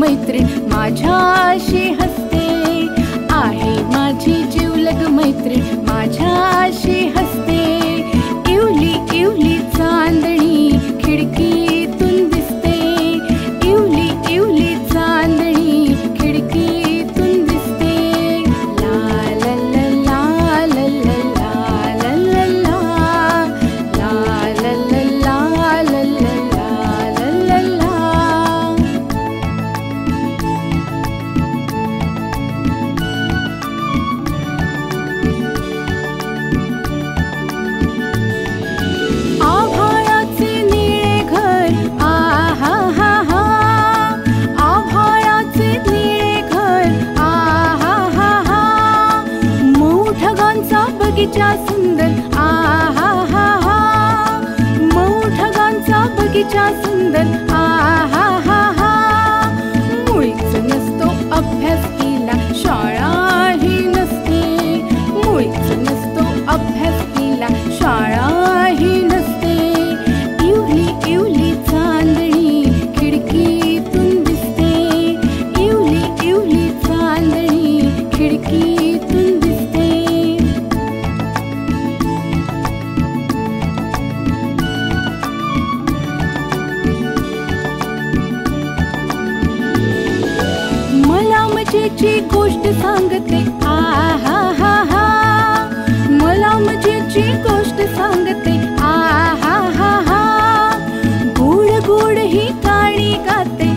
मैत्रीण माझ्याशी हसते, आहे माझी जिवलग मैत्रीण माझ्याशी हसते. इवली इवली चांदणी खिडकीतून दिसते, इवली इवली चांदणी खिडकीतून दिसते. ला ला ला ला ला ला ला ला ला ला ला ला ला ला ला. आभाळाचे निळे घर आहा हा हा, आभाळाचे निळे घर आहा हा हा. मौढगांचा बगीचा सुंदर आहा हा हा, मौढगांचा बगीचा सुंदर आहा हा हा. मुळीच नसतो अभ्यास केला शाळाही नसते, मुळीच नसतो अभ्यास केला शाळाही नसते. इवली इवली चांदणी खिडकीतून दिसते, इवली इवली चांदणी खिडकीतून दिसते. मला मजेची गोष्ट सांगते आहा हा हा, मला मजेची गोष्ट सांगते आहा हा हा. गोड गोड ही गाणी गाते